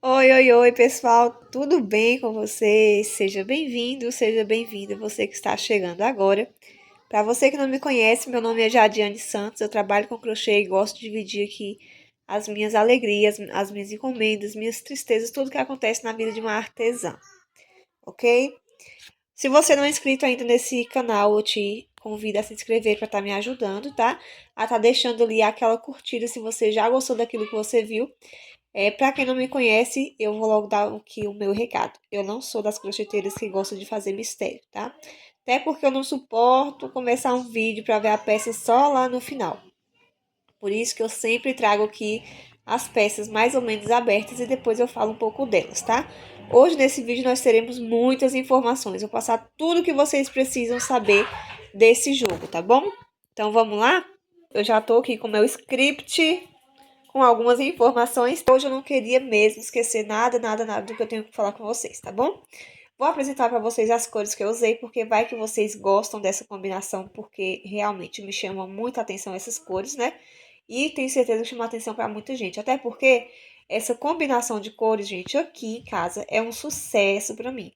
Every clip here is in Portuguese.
Oi, oi, oi, pessoal, tudo bem com você? Seja bem-vindo, seja bem-vinda, você que está chegando agora. Para você que não me conhece, meu nome é Jadiane Santos, eu trabalho com crochê e gosto de dividir aqui as minhas alegrias, as minhas encomendas, minhas tristezas, tudo que acontece na vida de uma artesã, ok? Se você não é inscrito ainda nesse canal, eu te convido a se inscrever para estar me ajudando, tá? A estar deixando ali aquela curtida se você já gostou daquilo que você viu. Para quem não me conhece, eu vou logo dar aqui o meu recado. Eu não sou das crocheteiras que gostam de fazer mistério, tá? Até porque eu não suporto começar um vídeo para ver a peça só lá no final. Por isso que eu sempre trago aqui as peças mais ou menos abertas e depois eu falo um pouco delas, tá? Hoje nesse vídeo nós teremos muitas informações. Vou passar tudo que vocês precisam saber desse jogo, tá bom? Então vamos lá? Eu já tô aqui com o meu script com algumas informações. Hoje eu não queria mesmo esquecer nada do que eu tenho que falar com vocês, tá bom? Vou apresentar para vocês as cores que eu usei, porque vai que vocês gostam dessa combinação, porque realmente me chamam muita atenção essas cores, né? E tenho certeza que chama atenção para muita gente, até porque essa combinação de cores, gente, aqui em casa é um sucesso para mim.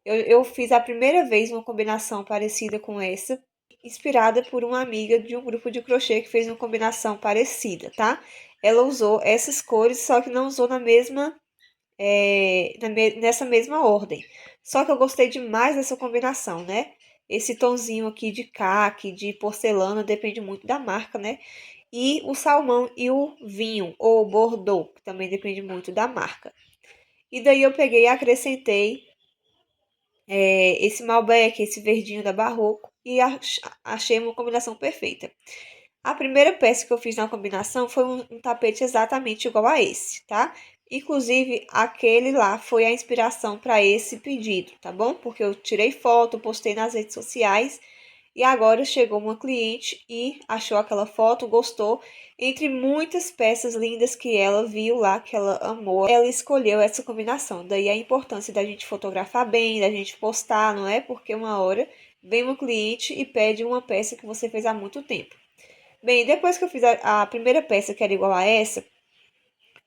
Eu fiz a primeira vez uma combinação parecida com essa, inspirada por uma amiga de um grupo de crochê que fez uma combinação parecida, tá? Ela usou essas cores, só que não usou nessa mesma ordem. Só que eu gostei demais dessa combinação, né? Esse tonzinho aqui de caque, de porcelana, depende muito da marca, né? E o salmão e o vinho, ou bordeaux, que também depende muito da marca. E daí eu peguei e acrescentei esse Malbec, esse verdinho da Barroco, e achei uma combinação perfeita. A primeira peça que eu fiz na combinação foi um tapete exatamente igual a esse, tá? Inclusive, aquele lá foi a inspiração para esse pedido, tá bom? Porque eu tirei foto, postei nas redes sociais e agora chegou uma cliente e achou aquela foto, gostou. Entre muitas peças lindas que ela viu lá, que ela amou, ela escolheu essa combinação. Daí a importância da gente fotografar bem, da gente postar, não é? Porque uma hora vem uma cliente e pede uma peça que você fez há muito tempo. Bem, depois que eu fiz a primeira peça, que era igual a essa,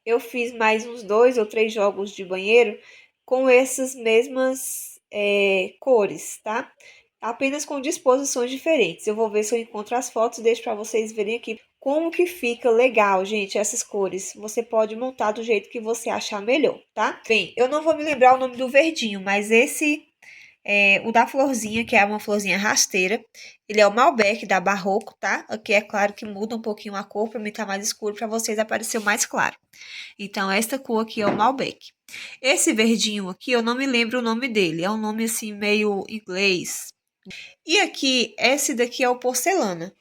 eu fiz mais uns 2 ou 3 jogos de banheiro com essas mesmas cores, tá? Apenas com disposições diferentes. Eu vou ver se eu encontro as fotos e deixo para vocês verem aqui como que fica legal, gente, essas cores. Você pode montar do jeito que você achar melhor, tá? Bem, eu não vou me lembrar o nome do verdinho, mas o da florzinha, que é uma florzinha rasteira. Ele é o Malbec da Barroco, tá? Aqui é claro que muda um pouquinho a cor, para mim tá mais escuro, para vocês apareceu mais claro. Então, esta cor aqui é o Malbec. Esse verdinho aqui, eu não me lembro o nome dele. É um nome assim, meio inglês. E aqui, esse daqui é o porcelana.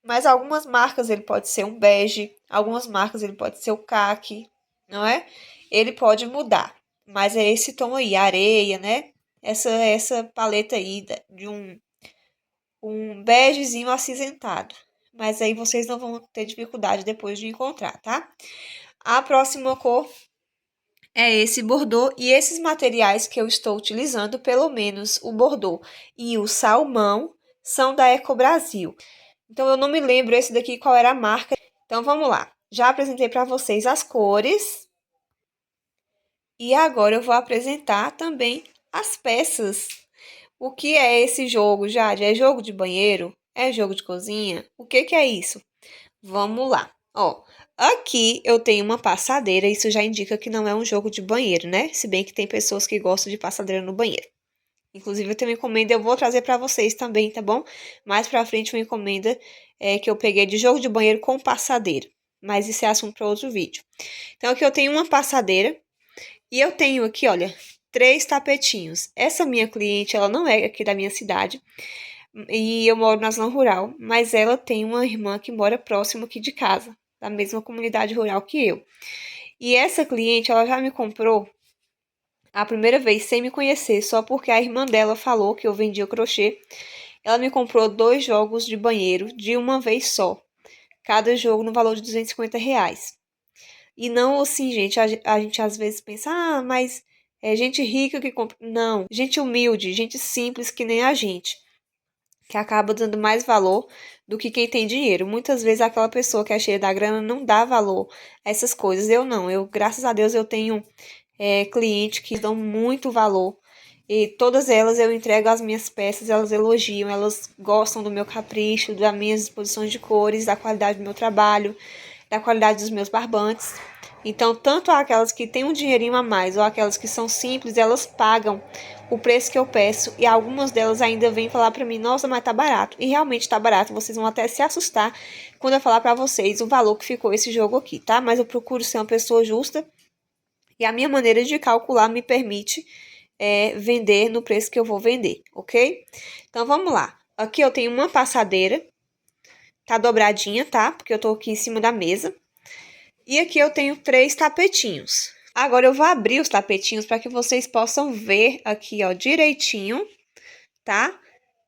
Mas algumas marcas ele pode ser um bege, algumas marcas ele pode ser o caqui, não é? Ele pode mudar. Mas é esse tom aí, areia, né? Essa paleta aí de um begezinho acinzentado. Mas aí vocês não vão ter dificuldade depois de encontrar, tá? A próxima cor é esse bordô e esses materiais que eu estou utilizando, pelo menos o bordô e o salmão, são da Eco Brasil. Então eu não me lembro esse daqui qual era a marca. Então vamos lá. Já apresentei para vocês as cores e agora eu vou apresentar também as peças. O que é esse jogo, Jade? É jogo de banheiro? É jogo de cozinha? O que que é isso? Vamos lá. Ó, aqui eu tenho uma passadeira, isso já indica que não é um jogo de banheiro, né? Se bem que tem pessoas que gostam de passadeira no banheiro. Inclusive, eu tenho uma encomenda, eu vou trazer para vocês também, tá bom? Mais pra frente, uma encomenda que eu peguei de jogo de banheiro com passadeira. Mas isso é assunto para outro vídeo. Então, aqui eu tenho uma passadeira e eu tenho aqui, olha, 3 tapetinhos. Essa minha cliente, ela não é aqui da minha cidade e eu moro na zona rural, mas ela tem uma irmã que mora próximo aqui de casa, da mesma comunidade rural que eu. E essa cliente, ela já me comprou a primeira vez sem me conhecer, só porque a irmã dela falou que eu vendia crochê. Ela me comprou 2 jogos de banheiro de uma vez só, cada jogo no valor de R$ 250. E não assim, gente, a gente às vezes pensa, mas é gente rica que compra. Não, gente humilde, gente simples que nem a gente. que acaba dando mais valor do que quem tem dinheiro. Muitas vezes aquela pessoa que é cheia da grana não dá valor a essas coisas. Eu não. Eu, graças a Deus, eu tenho clientes que dão muito valor. E todas elas eu entrego as minhas peças, elas elogiam, elas gostam do meu capricho, das minhas exposições de cores, da qualidade do meu trabalho, da qualidade dos meus barbantes. Então, tanto aquelas que têm um dinheirinho a mais ou aquelas que são simples, elas pagam o preço que eu peço. E algumas delas ainda vêm falar para mim, nossa, mas tá barato. E realmente tá barato, vocês vão até se assustar quando eu falar para vocês o valor que ficou esse jogo aqui, tá? Mas eu procuro ser uma pessoa justa e a minha maneira de calcular me permite vender no preço que eu vou vender, ok? Então, vamos lá. Aqui eu tenho uma passadeira, tá dobradinha, tá? Porque eu tô aqui em cima da mesa. E aqui eu tenho 3 tapetinhos. Agora eu vou abrir os tapetinhos para que vocês possam ver aqui, ó, direitinho, tá?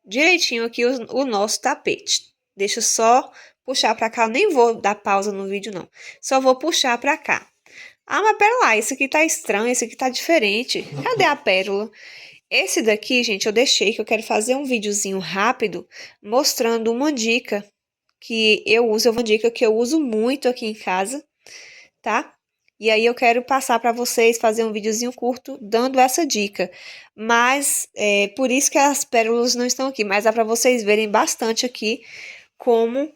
Direitinho aqui o nosso tapete. Deixa eu só puxar para cá. Eu nem vou dar pausa no vídeo, não. Só vou puxar para cá. Ah, mas pera lá, esse aqui tá estranho, esse aqui tá diferente. Cadê a pérola? Esse daqui, gente, eu deixei que eu quero fazer um videozinho rápido mostrando uma dica que eu uso, uma dica que eu uso muito aqui em casa, tá? E aí eu quero passar para vocês, fazer um videozinho curto dando essa dica. Mas, por isso que as pérolas não estão aqui, mas dá para vocês verem bastante aqui como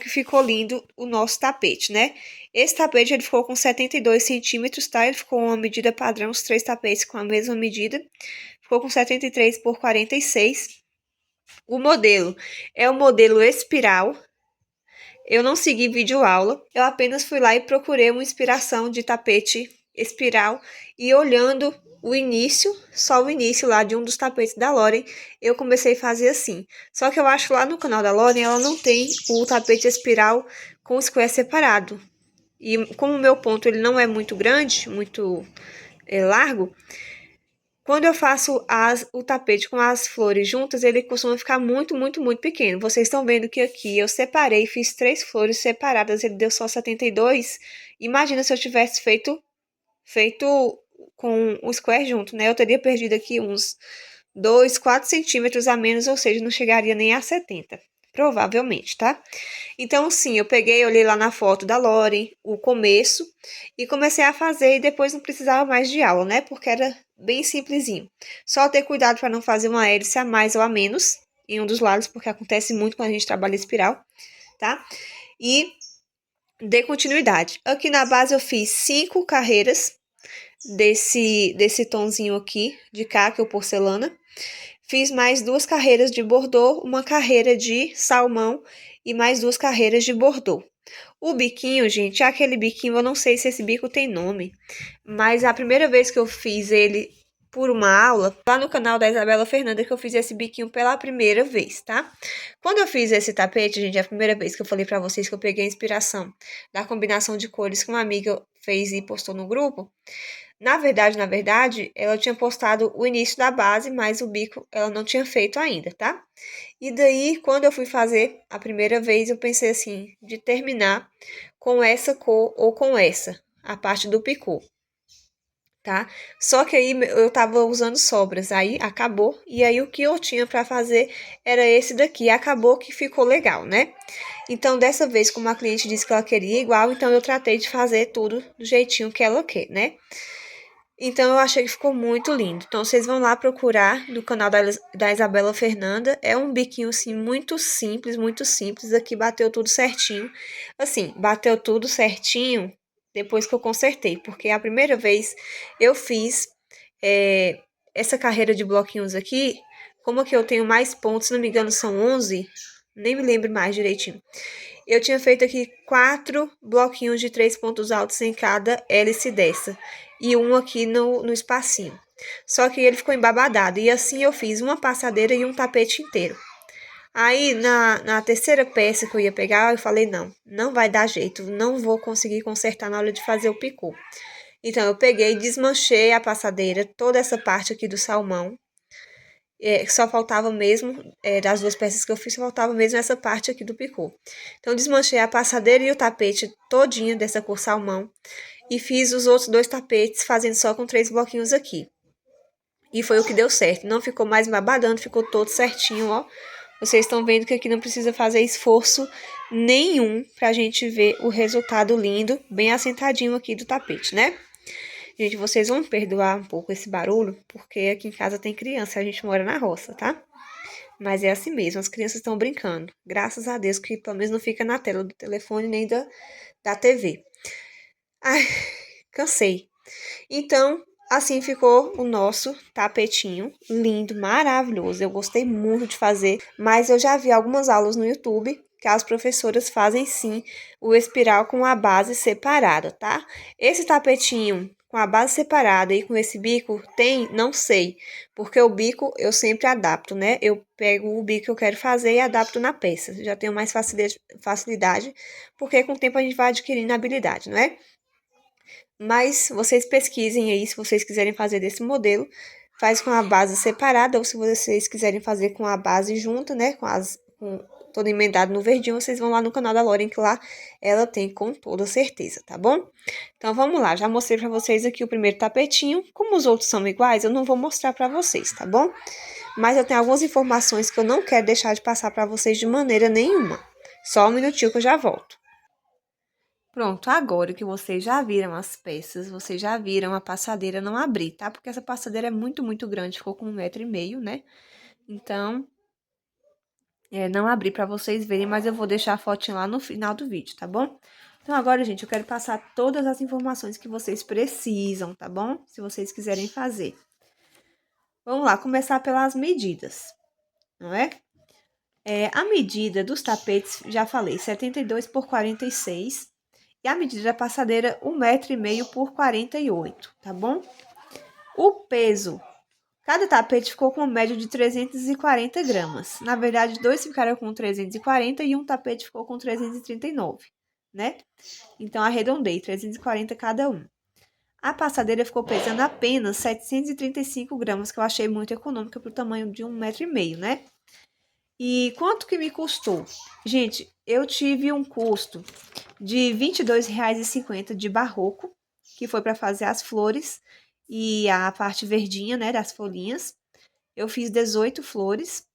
que ficou lindo o nosso tapete, né? Esse tapete, ele ficou com 72 centímetros, tá? Ele ficou uma medida padrão, os 3 tapetes com a mesma medida. Ficou com 73 por 46. O modelo é o modelo espiral. Eu não segui vídeo aula, eu apenas fui lá e procurei uma inspiração de tapete espiral e olhando o início, só o início lá de um dos tapetes da Loren, eu comecei a fazer assim. Só que eu acho que lá no canal da Loren ela não tem o tapete espiral com o square separado. E como o meu ponto ele não é muito grande, muito largo, quando eu faço o tapete com as flores juntas, ele costuma ficar muito, muito, muito pequeno. Vocês estão vendo que aqui eu separei, fiz 3 flores separadas, ele deu só 72. Imagina se eu tivesse feito com o square junto, né? Eu teria perdido aqui uns 2, 4 centímetros a menos, ou seja, não chegaria nem a 70. Provavelmente, tá? Então, sim, eu peguei, olhei lá na foto da Loren, o começo, e comecei a fazer e depois não precisava mais de aula, né? Porque era bem simplesinho. Só ter cuidado para não fazer uma hélice a mais ou a menos em um dos lados, porque acontece muito quando a gente trabalha espiral, tá? E dê continuidade. Aqui na base eu fiz 5 carreiras desse tonzinho aqui de caca ou porcelana. Fiz mais 2 carreiras de bordô, uma carreira de salmão e mais 2 carreiras de bordô. O biquinho, gente, é aquele biquinho, eu não sei se esse bico tem nome, mas a primeira vez que eu fiz ele por uma aula, lá no canal da Isabela Fernanda, que eu fiz esse biquinho pela primeira vez, tá? Quando eu fiz esse tapete, gente, é a primeira vez que eu falei pra vocês que eu peguei a inspiração da combinação de cores que uma amiga fez e postou no grupo. Na verdade, ela tinha postado o início da base, mas o bico ela não tinha feito ainda, tá? E daí, quando eu fui fazer a primeira vez, eu pensei assim, de terminar com essa cor ou com essa, a parte do picô, tá? Só que aí eu tava usando sobras, aí acabou, e aí o que eu tinha pra fazer era esse daqui, acabou que ficou legal, né? Então, dessa vez, como a cliente disse que ela queria igual, então eu tratei de fazer tudo do jeitinho que ela quer, né? Então, eu achei que ficou muito lindo. Então, vocês vão lá procurar no canal da Isabela Fernanda. É um biquinho, assim, muito simples, muito simples. Aqui bateu tudo certinho. Assim, bateu tudo certinho depois que eu consertei. Porque a primeira vez eu fiz essa carreira de bloquinhos aqui. Como aqui eu tenho mais pontos, se não me engano são 11. Nem me lembro mais direitinho. Eu tinha feito aqui 4 bloquinhos de 3 pontos altos em cada hélice dessa. E um aqui no espacinho. Só que ele ficou embabadado. E assim eu fiz uma passadeira e um tapete inteiro. Aí, na terceira peça que eu ia pegar, eu falei, não vai dar jeito. Não vou conseguir consertar na hora de fazer o picô. Então, eu peguei e desmanchei a passadeira, toda essa parte aqui do salmão. Só faltava mesmo, das 2 peças que eu fiz, só faltava mesmo essa parte aqui do picô. Então, desmanchei a passadeira e o tapete todinho dessa cor salmão. E fiz os outros 2 tapetes fazendo só com 3 bloquinhos aqui. E foi o que deu certo. Não ficou mais babadando, ficou todo certinho, ó. Vocês estão vendo que aqui não precisa fazer esforço nenhum pra gente ver o resultado lindo, bem assentadinho aqui do tapete, né? Gente, vocês vão perdoar um pouco esse barulho, porque aqui em casa tem criança, a gente mora na roça, tá? Mas é assim mesmo, as crianças estão brincando. Graças a Deus que pelo menos não fica na tela do telefone nem da TV. Ai, cansei. Então, assim ficou o nosso tapetinho, lindo, maravilhoso. Eu gostei muito de fazer, mas eu já vi algumas aulas no YouTube que as professoras fazem sim o espiral com a base separada, tá? Esse tapetinho com a base separada e com esse bico tem, não sei, porque o bico eu sempre adapto, né? Eu pego o bico que eu quero fazer e adapto na peça. Já tenho mais facilidade, porque com o tempo a gente vai adquirindo habilidade, não é? Mas vocês pesquisem aí se vocês quiserem fazer desse modelo. Faz com a base separada, ou se vocês quiserem fazer com a base junta, né? Com todo emendado no verdinho, vocês vão lá no canal da Lauren, que lá ela tem com toda certeza, tá bom? Então vamos lá, já mostrei pra vocês aqui o primeiro tapetinho. Como os outros são iguais, eu não vou mostrar pra vocês, tá bom? Mas eu tenho algumas informações que eu não quero deixar de passar pra vocês de maneira nenhuma. Só um minutinho que eu já volto. Pronto, agora que vocês já viram as peças, vocês já viram a passadeira não abrir, tá? Porque essa passadeira é muito grande, ficou com 1,5 m, né? Então, não abri pra vocês verem, mas eu vou deixar a fotinha lá no final do vídeo, tá bom? Então, agora, gente, eu quero passar todas as informações que vocês precisam, tá bom? Se vocês quiserem fazer. Vamos lá, começar pelas medidas, não é? A medida dos tapetes, já falei, 72 por 46. E a medida da passadeira, 1,5 m por 48, tá bom? O peso. Cada tapete ficou com uma média de 340 gramas. Na verdade, dois ficaram com 340 e um tapete ficou com 339, né? Então, arredondei, 340 cada um. A passadeira ficou pesando apenas 735 gramas, que eu achei muito econômica para o tamanho de 1,5 m, né? E quanto que me custou? Gente, eu tive um custo de R$ 22,50 de barroco, que foi para fazer as flores e a parte verdinha, né, das folhinhas. Eu fiz 18 flores,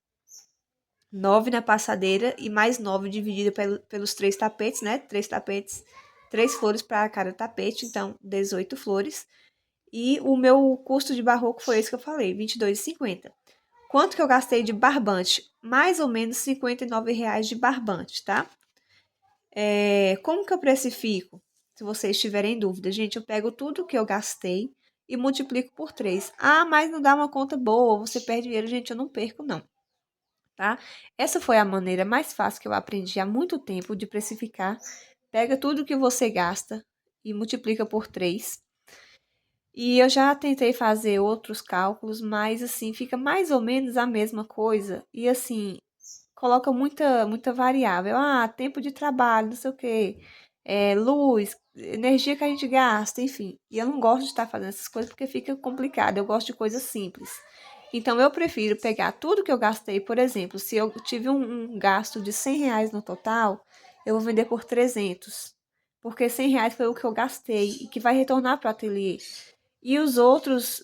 9 na passadeira e mais 9 dividido pelos 3 tapetes, né? 3 tapetes, 3 flores para cada tapete, então 18 flores. E o meu custo de barroco foi esse que eu falei, R$ 22,50. Quanto que eu gastei de barbante? Mais ou menos R$ 59,00 de barbante, tá? Como que eu precifico? Se vocês tiverem dúvida, gente, eu pego tudo que eu gastei e multiplico por 3. Ah, mas não dá uma conta boa, você perde dinheiro. Gente, eu não perco, não, tá? Essa foi a maneira mais fácil que eu aprendi há muito tempo de precificar. Pega tudo que você gasta e multiplica por 3. E eu já tentei fazer outros cálculos, mas assim, fica mais ou menos a mesma coisa. E assim, coloca muita variável. Ah, tempo de trabalho, não sei o quê. Luz, energia que a gente gasta, enfim. E eu não gosto de estar fazendo essas coisas porque fica complicado. Eu gosto de coisas simples. Então, eu prefiro pegar tudo que eu gastei. Por exemplo, se eu tive um gasto de R$ 100 no total, eu vou vender por 300. Porque R$ 100 foi o que eu gastei e que vai retornar para o ateliê. E os outros,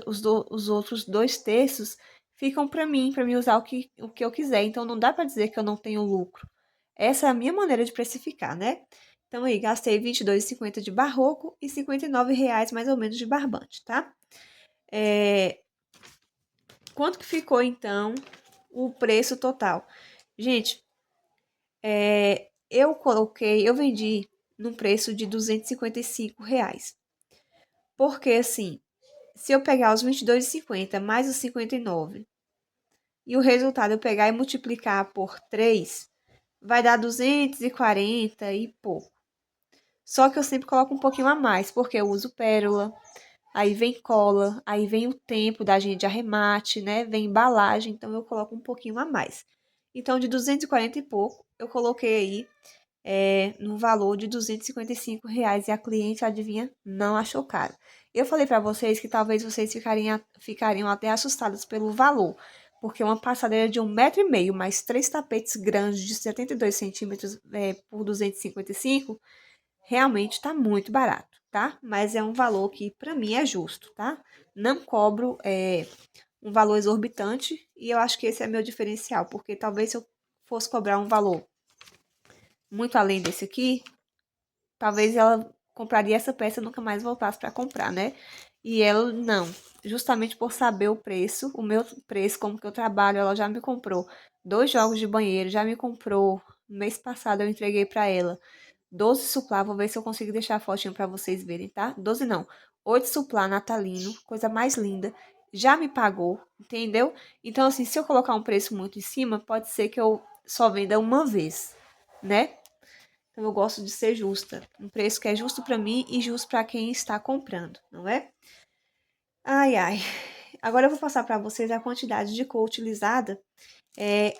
os outros 2 terços ficam para mim usar o que eu quiser. Então, não dá para dizer que eu não tenho lucro. Essa é a minha maneira de precificar, né? Então, aí, gastei R$ 22,50 de barroco e R$ 59,00 mais ou menos de barbante, tá? Quanto que ficou, então, o preço total? Gente, eu vendi num preço de R$ 255. Porque, assim, se eu pegar os 22,50 mais os 59 e o resultado eu pegar e multiplicar por 3, vai dar 240 e pouco. Só que eu sempre coloco um pouquinho a mais, porque eu uso pérola, aí vem cola, aí vem o tempo da gente de arremate, né? Vem embalagem, então eu coloco um pouquinho a mais. Então, de 240 e pouco, eu coloquei aí no valor de R$ 255 e a cliente, adivinha, não achou caro. Eu falei para vocês que talvez vocês ficariam até assustados pelo valor, porque uma passadeira de 1,5 m mais 3 tapetes grandes de 72 centímetros por 255 realmente está muito barato, tá? Mas é um valor que para mim é justo, tá? Não cobro um valor exorbitante, e eu acho que esse é meu diferencial, porque talvez se eu fosse cobrar um valor muito além desse aqui, talvez ela compraria essa peça e nunca mais voltasse para comprar, né? E ela não. Justamente por saber o preço, o meu preço, como que eu trabalho, ela já me comprou 2 jogos de banheiro, já me comprou. No mês passado eu entreguei para ela 12 suplá, vou ver se eu consigo deixar a fotinha para vocês verem, tá? 12 não, 8 suplá natalino, coisa mais linda. Já me pagou, entendeu? Então, assim, se eu colocar um preço muito em cima, pode ser que eu só venda uma vez, né? Então, eu gosto de ser justa. Um preço que é justo para mim e justo para quem está comprando, não é? Ai, ai. Agora eu vou passar para vocês a quantidade de cor utilizada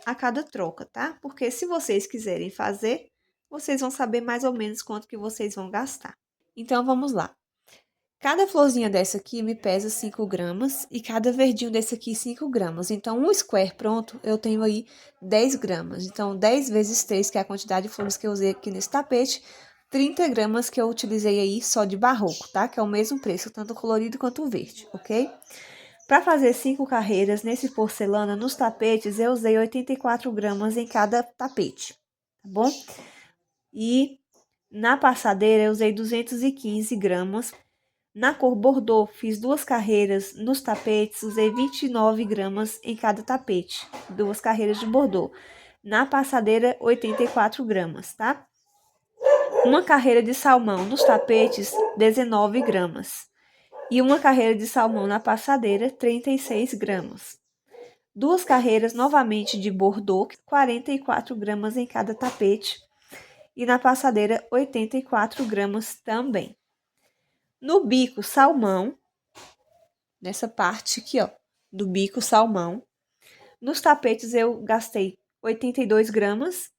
a cada troca, tá? Porque se vocês quiserem fazer, vocês vão saber mais ou menos quanto que vocês vão gastar. Então, vamos lá. Cada florzinha dessa aqui me pesa 5 gramas e cada verdinho desse aqui 5 gramas. Então, um square pronto, eu tenho aí 10 gramas. Então, 10 vezes 3, que é a quantidade de flores que eu usei aqui nesse tapete, 30 gramas que eu utilizei aí só de barroco, tá? Que é o mesmo preço, tanto o colorido quanto o verde, ok? Para fazer 5 carreiras nesse porcelana, nos tapetes, eu usei 84 gramas em cada tapete, tá bom? E na passadeira, eu usei 215 gramas. Na cor Bordeaux, fiz 2 carreiras nos tapetes, usei 29 gramas em cada tapete, 2 carreiras de Bordeaux. Na passadeira, 84 gramas, tá? Uma carreira de salmão nos tapetes, 19 gramas. E uma carreira de salmão na passadeira, 36 gramas. 2 carreiras novamente de Bordeaux, 44 gramas em cada tapete. E na passadeira, 84 gramas também. No bico salmão, nessa parte aqui, ó, do bico salmão. Nos tapetes eu gastei 82 gramas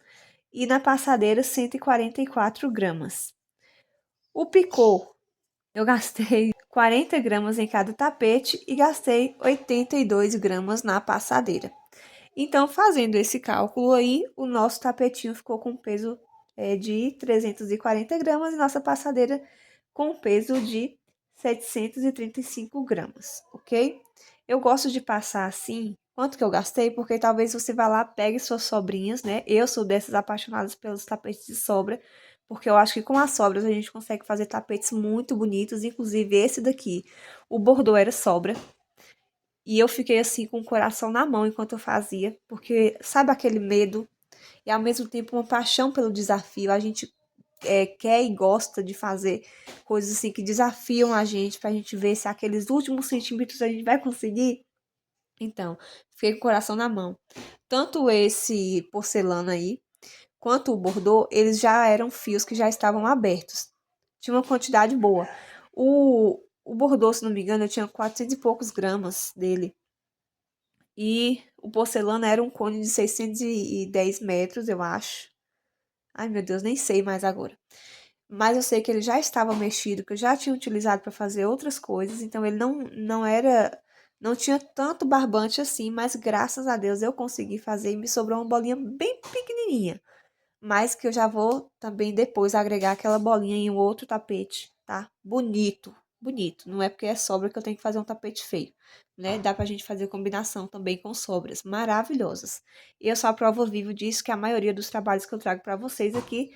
e na passadeira 144 gramas. O picô eu gastei 40 gramas em cada tapete e gastei 82 gramas na passadeira. Então, fazendo esse cálculo aí, o nosso tapetinho ficou com peso de 340 gramas e nossa passadeira com peso de 735 gramas, ok? Eu gosto de passar assim, quanto que eu gastei, porque talvez você vá lá, pegue suas sobrinhas, né? Eu sou dessas apaixonadas pelos tapetes de sobra, porque eu acho que com as sobras a gente consegue fazer tapetes muito bonitos, inclusive esse daqui. O bordô era sobra, e eu fiquei assim com o coração na mão enquanto eu fazia, porque sabe aquele medo e ao mesmo tempo uma paixão pelo desafio. A gente quer e gosta de fazer coisas assim que desafiam a gente pra gente ver se aqueles últimos centímetros a gente vai conseguir. Então, fiquei com o coração na mão. Tanto esse porcelana aí, quanto o bordô, eles já eram fios que já estavam abertos. Tinha uma quantidade boa. O bordô, se não me engano, eu tinha 400 e poucos gramas dele. E o porcelana era um cone de 610 metros, eu acho. Ai, meu Deus, nem sei mais agora. Mas eu sei que ele já estava mexido, que eu já tinha utilizado para fazer outras coisas, então ele não era, não tinha tanto barbante assim, mas graças a Deus eu consegui fazer e me sobrou uma bolinha bem pequenininha. Mas que eu já vou também depois agregar aquela bolinha em um outro tapete, tá? Bonito, bonito. Não é porque é sobra que eu tenho que fazer um tapete feio, né? Dá pra gente fazer combinação também com sobras maravilhosas. E eu sou a prova viva disso, que a maioria dos trabalhos que eu trago para vocês aqui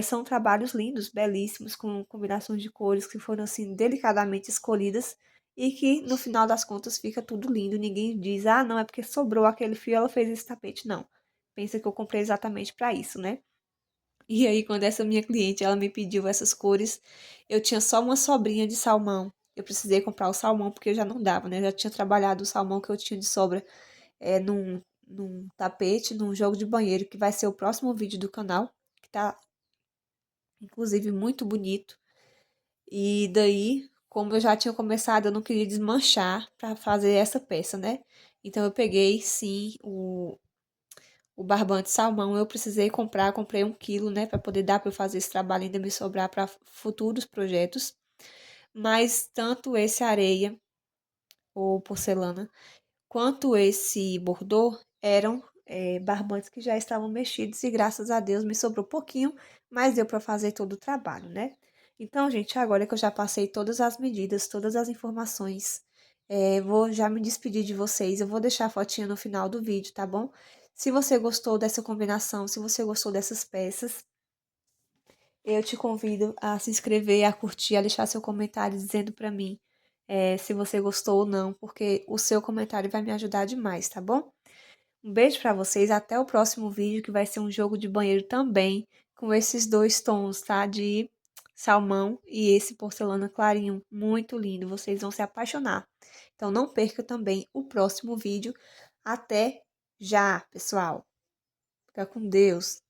são trabalhos lindos, belíssimos, com combinações de cores que foram assim delicadamente escolhidas e que no final das contas fica tudo lindo. Ninguém diz, ah, não, é porque sobrou aquele fio, ela fez esse tapete. Não. Pensa que eu comprei exatamente para isso, né? E aí, quando essa minha cliente ela me pediu essas cores, eu tinha só uma sobrinha de salmão. Eu precisei comprar o salmão porque eu já não dava, né? Eu já tinha trabalhado o salmão que eu tinha de sobra num tapete, num jogo de banheiro, que vai ser o próximo vídeo do canal, que tá inclusive muito bonito. E daí, como eu já tinha começado, eu não queria desmanchar para fazer essa peça, né? Então eu peguei sim o barbante salmão, eu precisei comprar, comprei 1 quilo, né, para poder dar para eu fazer esse trabalho e ainda me sobrar para futuros projetos. Mas tanto esse areia ou porcelana quanto esse bordô eram barbantes que já estavam mexidos e graças a Deus me sobrou pouquinho, mas deu para fazer todo o trabalho, né? Então, gente, agora que eu já passei todas as medidas, todas as informações, Vou já me despedir de vocês. Eu vou deixar a fotinha no final do vídeo, tá bom? Se você gostou dessa combinação, se você gostou dessas peças, eu te convido a se inscrever, a curtir, a deixar seu comentário dizendo pra mim se você gostou ou não, porque o seu comentário vai me ajudar demais, tá bom? Um beijo pra vocês, até o próximo vídeo, que vai ser um jogo de banheiro também, com esses dois tons, tá? De salmão e esse porcelana clarinho, muito lindo, vocês vão se apaixonar. Então não perca também o próximo vídeo. Até já, pessoal. Fica com Deus.